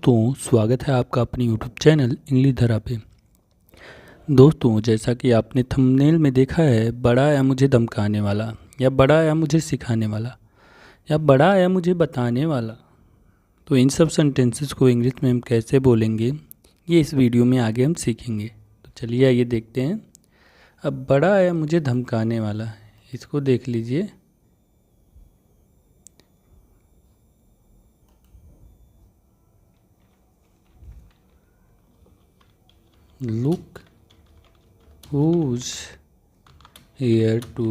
दोस्तों, स्वागत है आपका अपनी यूट्यूब चैनल इंग्लिश धरा पे। दोस्तों, जैसा कि आपने थंबनेल में देखा है, बड़ा या मुझे धमकाने वाला, या बड़ा या मुझे सिखाने वाला, या बड़ा या मुझे बताने वाला, तो इन सब सेंटेंसेस को इंग्लिश में हम कैसे बोलेंगे, ये इस वीडियो में आगे हम सीखेंगे। तो चलिए आइए देखते हैं। अब बड़ा या मुझे धमकाने वाला, इसको देख लीजिए। Look who's here to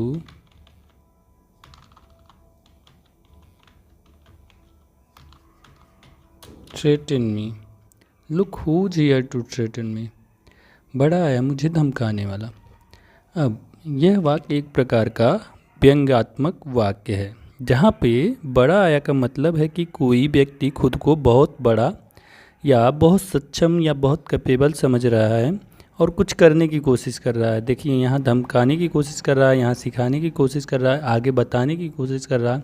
threaten me. Look who's here to threaten me. बड़ा आया मुझे धमकाने वाला। अब यह वाक्य एक प्रकार का व्यंग्यात्मक वाक्य है, जहाँ पे बड़ा आया का मतलब है कि कोई व्यक्ति खुद को बहुत बड़ा या बहुत सक्षम या बहुत कैपेबल समझ रहा है और कुछ करने की कोशिश कर रहा है। देखिए, यहाँ धमकाने की कोशिश कर रहा है, यहाँ सिखाने की कोशिश कर रहा है, आगे बताने की कोशिश कर रहा है,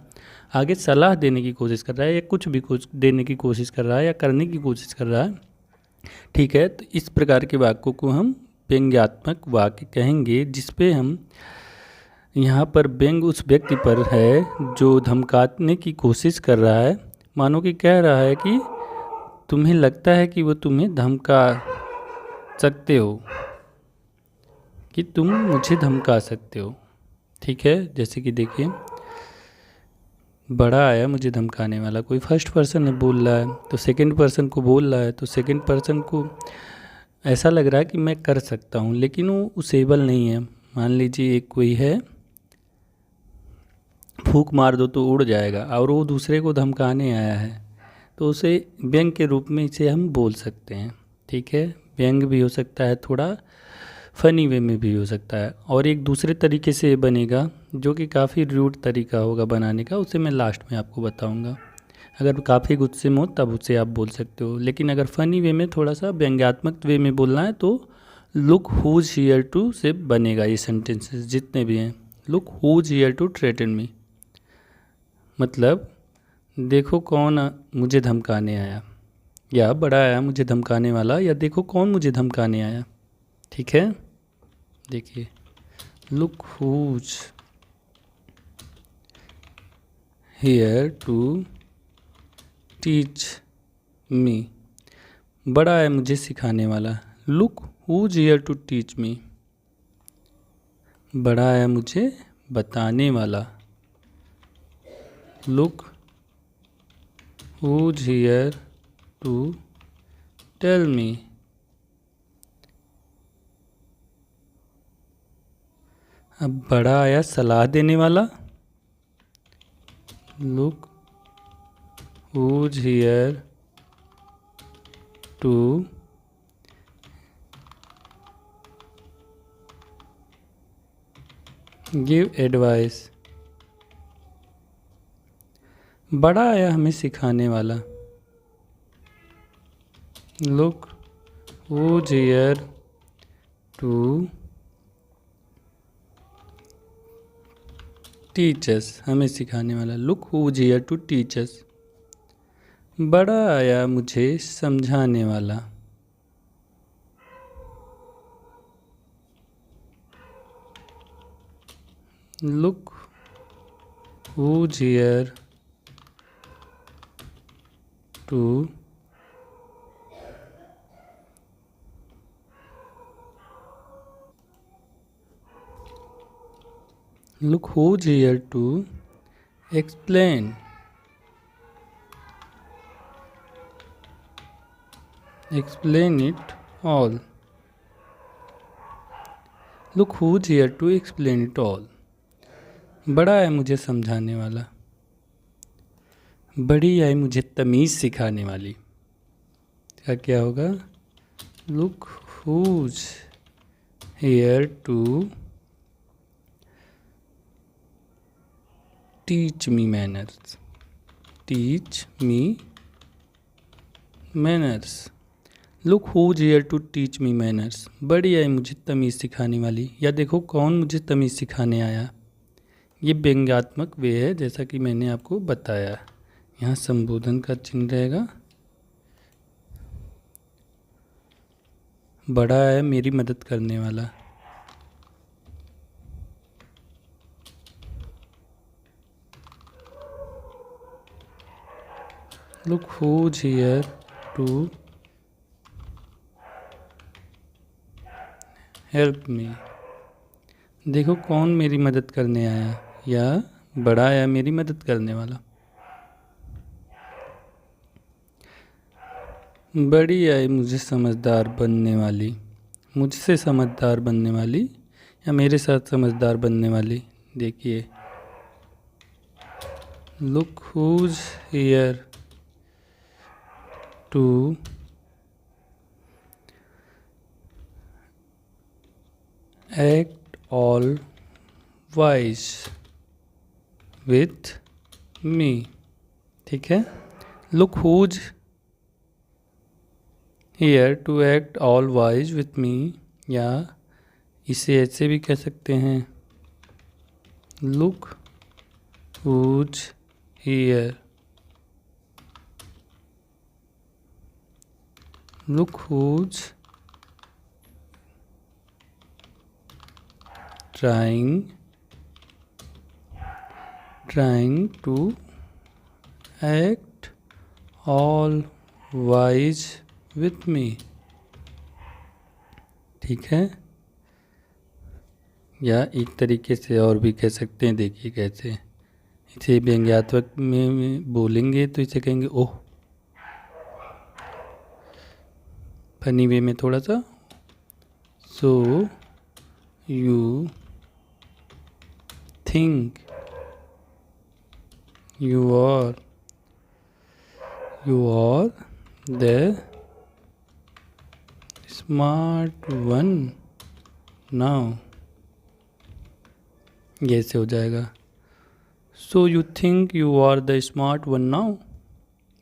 आगे सलाह देने की कोशिश कर रहा है, या कुछ भी कुछ देने की कोशिश कर रहा है, या करने की कोशिश कर रहा है। ठीक है, तो इस प्रकार के वाक्यों को हम व्यंग्यात्मक वाक्य कहेंगे, जिसपे हम यहाँ पर व्यंग उस व्यक्ति पर है जो धमकाने की कोशिश कर रहा है। मानो कि कह रहा है कि तुम्हें लगता है कि वो तुम्हें धमका सकते हो, कि तुम मुझे धमका सकते हो। ठीक है, जैसे कि देखिए, बड़ा आया मुझे धमकाने वाला। कोई फर्स्ट पर्सन है बोल रहा है, तो सेकंड पर्सन को बोल रहा है, तो सेकंड पर्सन को ऐसा लग रहा है कि मैं कर सकता हूँ, लेकिन वो उस एबल नहीं है। मान लीजिए एक कोई है, फूंक मार दो तो उड़ जाएगा, और वो दूसरे को धमकाने आया है, तो उसे व्यंग के रूप में इसे हम बोल सकते हैं। ठीक है, व्यंग भी हो सकता है, थोड़ा फनी वे में भी हो सकता है, और एक दूसरे तरीके से बनेगा जो कि काफ़ी रूड तरीका होगा बनाने का, उसे मैं लास्ट में आपको बताऊंगा। अगर काफ़ी गुस्से में हो तब उसे आप बोल सकते हो, लेकिन अगर फनी वे में, थोड़ा सा व्यंग्यात्मक वे में बोलना है तो लुक हुज हियर टू से बनेगा। ये सेंटेंसेस जितने भी हैं, look who's here to threaten me, मतलब देखो कौन मुझे धमकाने आया, या बड़ा आया मुझे धमकाने वाला, या देखो कौन मुझे धमकाने आया। ठीक है, देखिए, look who's here to teach me. बड़ा आया मुझे सिखाने वाला। Look who's here to teach me, बड़ा आया मुझे बताने वाला। Look who's here to tell me. अब बड़ा आया सलाह देने वाला। Look who's here to give advice. बड़ा आया हमें सिखाने वाला। Look who's here to teach us, हमें सिखाने वाला। Look who's here to teach us, बड़ा आया मुझे समझाने वाला। Look who's here to look who's here to explain it all. Look who's here to explain it all, बड़ा है मुझे समझाने वाला, बड़ी है मुझे तमीज़ सिखाने वाली। क्या होगा? Look who's here to teach me manners. Teach me manners. Look who's here to teach me manners. बड़ी आई मुझे तमीज़ सिखाने वाली, या देखो कौन मुझे तमीज़ सिखाने आया। ये व्यंग्यात्मक वे है, जैसा कि मैंने आपको बताया। यहाँ संबोधन का चिन्ह रहेगा, बड़ा है मेरी मदद करने वाला। Look who's here to help me। देखो कौन मेरी मदद करने आया, या बड़ा आया मेरी मदद करने वाला। बड़ी आई मुझे समझदार बनने वाली, मुझसे समझदार बनने वाली या मेरे साथ समझदार बनने वाली। देखिए, look who's here to act all wise with me. ठीक है, look who's here to act all wise with me, या इसे ऐसे भी कह सकते हैं, look who's here, look who's trying to act all wise with me। ठीक है, या एक तरीके से और भी कह सकते हैं। देखिए कैसे, इसे व्यंग्यात्मक में बोलेंगे तो इसे कहेंगे ओह, फनी वे में थोड़ा सा। सो you think you are the smart one now। ये से हो जाएगा, so you think you are the smart one now.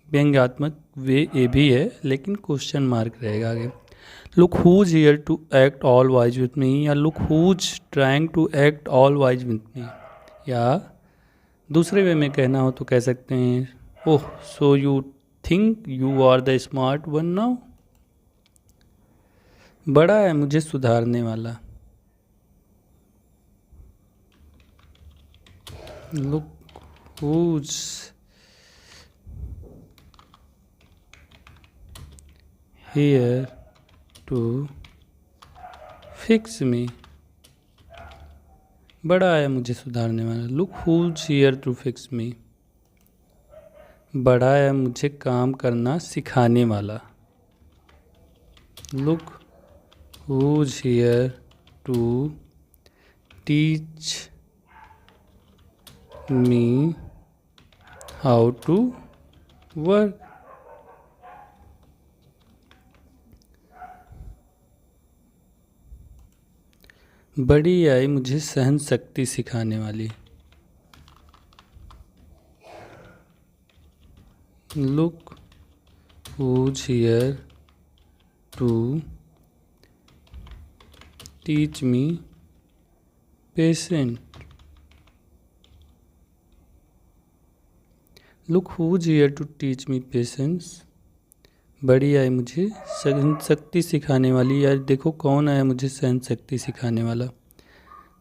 व्यंग्यात्मक वे ये भी है, लेकिन क्वेश्चन मार्क रहेगा आगे। Look who's here to act all wise with me, या look who's trying to act all wise with me. या दूसरे वे में कहना हो तो कह सकते हैं oh, so you think you are the smart one now. बड़ा है मुझे सुधारने वाला। Look who's here to fix me. बड़ा है मुझे सुधारने वाला। Look who's here to fix me. बड़ा है मुझे काम करना सिखाने वाला। Look who's here to teach me how to work. बड़ी आई मुझे सहन शक्ति सिखाने वाली। Look who's here to teach me patient. Look who's here to teach me patience. बड़ी आई मुझे सहन शक्ति सिखाने वाली। यार देखो कौन आया मुझे सहन शक्ति सिखाने वाला।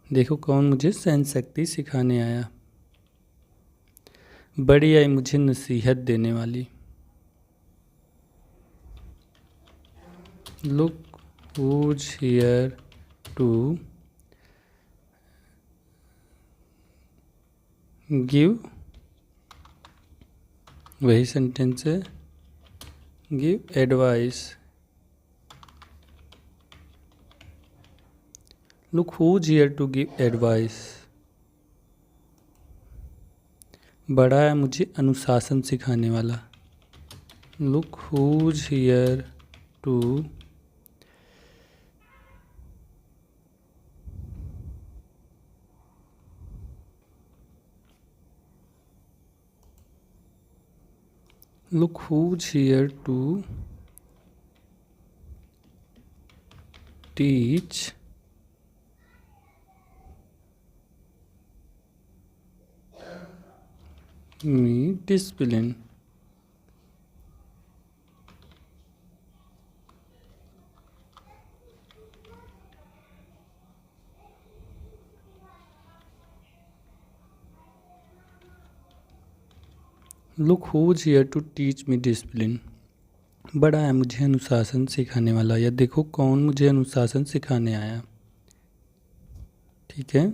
देखो कौन मुझे सहन शक्ति सिखाने आया। बड़ी आई मुझे नसीहत देने वाली। Look who's here to give, वही सेंटेंस है, give advice. Look who's here to give advice. बड़ा है मुझे अनुशासन सिखाने वाला। Look who's here to look who's here to teach me discipline। Look who is here to teach me discipline. बड़ा है मुझे अनुशासन सिखाने वाला, या देखो कौन मुझे अनुशासन सिखाने आया। ठीक है।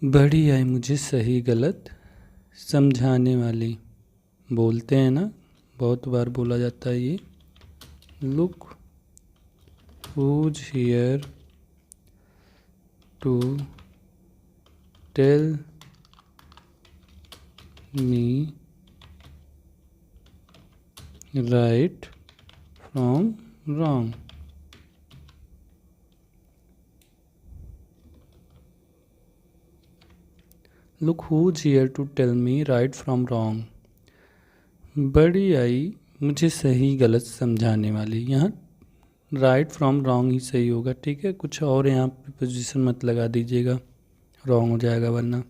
बड़ी आई मुझे सही गलत समझाने वाली। बोलते हैं ना, बहुत बार बोला जाता है ये। Look who's here to tell me right from wrong. Look who's here to tell me right from wrong. बड़ी आई मुझे सही गलत समझाने वाली। यहाँ राइट फ्रॉम रॉन्ग ही सही होगा। ठीक है, कुछ और यहाँ पे पोजीशन मत लगा दीजिएगा, रॉन्ग हो जाएगा वरना।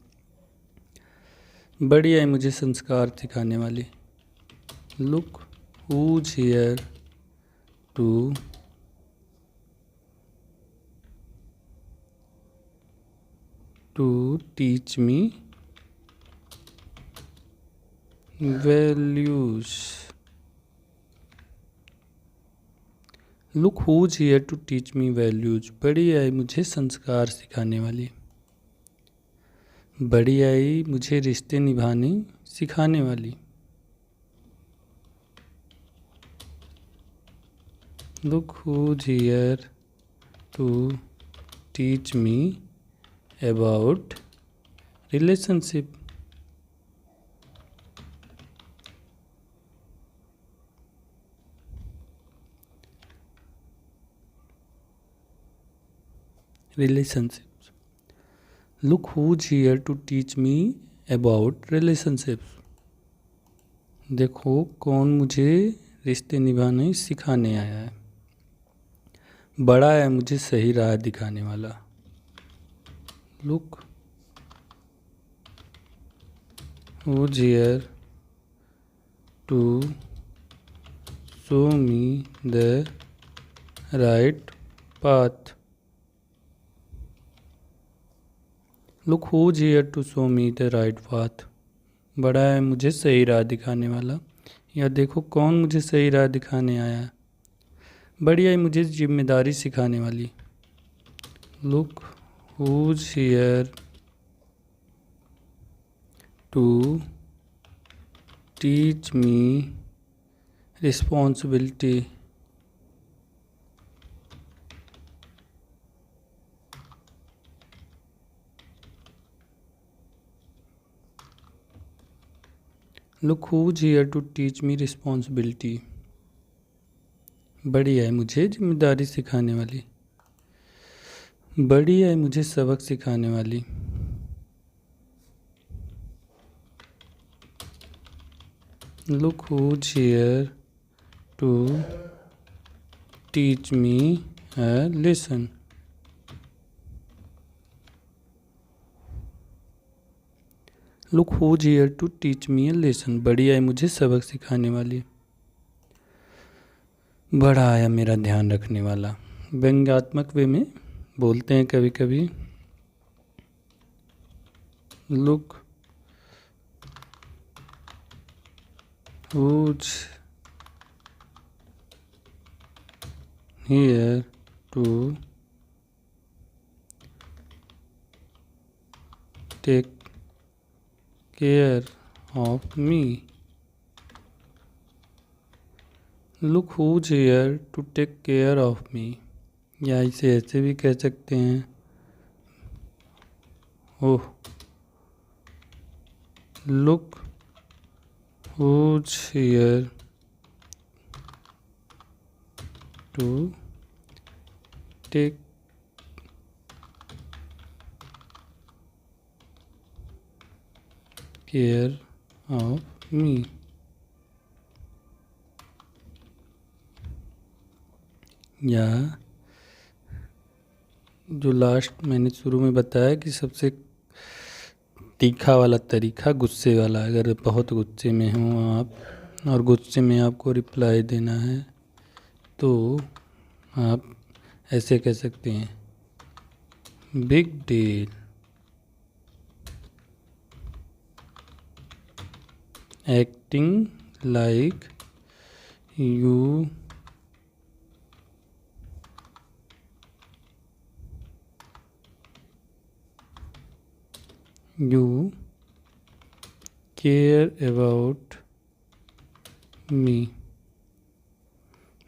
बड़ी आई मुझे संस्कार सिखाने वाली। Look who's here to teach me values. Look who's here to teach me values. बड़ी आई मुझे संस्कार सिखाने वाली। बड़ी आई मुझे रिश्ते निभाने सिखाने वाली। Look who's here to teach me about relationship. relationships. Look who's here to teach me about relationships. देखो कौन मुझे रिश्ते निभाने सिखाने आया है। बड़ा है मुझे सही राह दिखाने वाला। Look who's here to show me the right path. Look who's here to show me the right path. बड़ा है मुझे सही राह दिखाने वाला। या देखो कौन मुझे सही राह दिखाने आया। बड़ी आई मुझे जिम्मेदारी सिखाने वाली। Look who's here to teach me responsibility. Look who's here to teach me responsibility. बड़ी है मुझे जिम्मेदारी सिखाने वाली। बड़ी है मुझे सबक सिखाने वाली। Look who's here to teach me a lesson. Look who's here to teach me a lesson. बड़ी आई मुझे सबक सिखाने वाली। बड़ा आया मेरा ध्यान रखने वाला। व्यंग्यात्मक वे में बोलते हैं कभी कभी। Look who's here to take care of me. Look who's here to take care of me. या इसे ऐसे भी कह सकते हैं, oh look who's here to take care of me. या जो लास्ट मैंने शुरू में बताया कि सबसे तीखा वाला तरीका गुस्से वाला। अगर बहुत गुस्से में हो आप और गुस्से में आपको रिप्लाई देना है तो आप ऐसे कह सकते हैं, big deal. Acting like you care about me.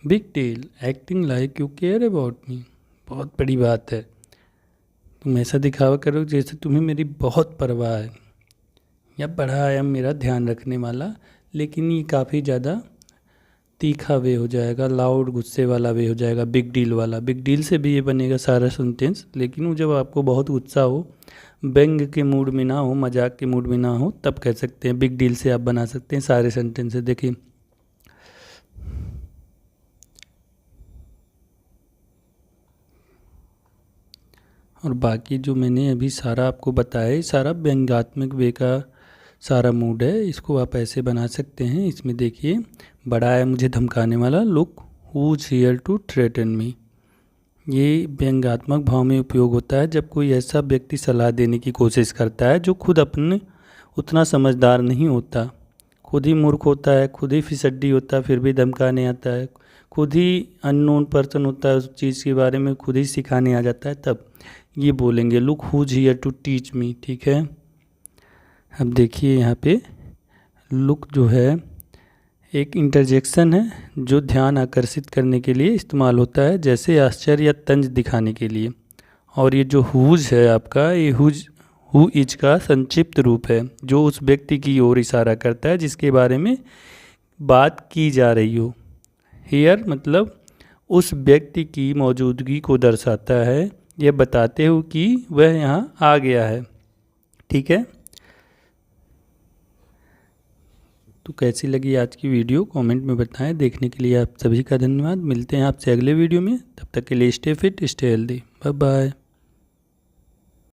Big deal, acting like you care about me. बहुत बड़ी बात है, तुम ऐसा दिखावा करो जैसे तुम्हें मेरी बहुत परवाह है, या बड़ा आया मेरा ध्यान रखने वाला। लेकिन ये काफ़ी ज़्यादा तीखा वे हो जाएगा, लाउड गुस्से वाला वे हो जाएगा, बिग डील वाला। बिग डील से भी ये बनेगा सारा सेंटेंस, लेकिन वो जब आपको बहुत गुस्सा हो, व्यंग के मूड में ना हो, मजाक के मूड में ना हो, तब कह सकते हैं। बिग डील से आप बना सकते हैं सारे सेंटेंसेस। देखिए, और बाकी जो मैंने अभी सारा आपको बताया है, सारा व्यंग्यात्मक वे का सारा मूड है। इसको आप ऐसे बना सकते हैं। इसमें देखिए, बड़ा है मुझे धमकाने वाला, look who's here to threaten me. ये व्यंग्यात्मक भाव में उपयोग होता है जब कोई ऐसा व्यक्ति सलाह देने की कोशिश करता है जो खुद अपने उतना समझदार नहीं होता, खुद ही मूर्ख होता है, खुद ही फिसड्डी होता है, फिर भी धमकाने आता है, खुद ही अननोन पर्सन होता है, उस चीज़ के बारे में खुद ही सिखाने आ जाता है, तब ये बोलेंगे look who's here to teach me. ठीक है, अब देखिए यहाँ पे लुक जो है एक इंटरजेक्शन है जो ध्यान आकर्षित करने के लिए इस्तेमाल होता है, जैसे आश्चर्य या तंज दिखाने के लिए। और ये जो हुज है आपका, ये हु इज का संक्षिप्त रूप है जो उस व्यक्ति की ओर इशारा करता है जिसके बारे में बात की जा रही हो। हियर मतलब उस व्यक्ति की मौजूदगी को दर्शाता है, यह बताते हुए कि वह यहाँ आ गया है। ठीक है, तो कैसी लगी आज की वीडियो कमेंट में बताएं। देखने के लिए आप सभी का धन्यवाद। मिलते हैं आपसे अगले वीडियो में, तब तक के लिए stay fit, stay healthy, bye bye.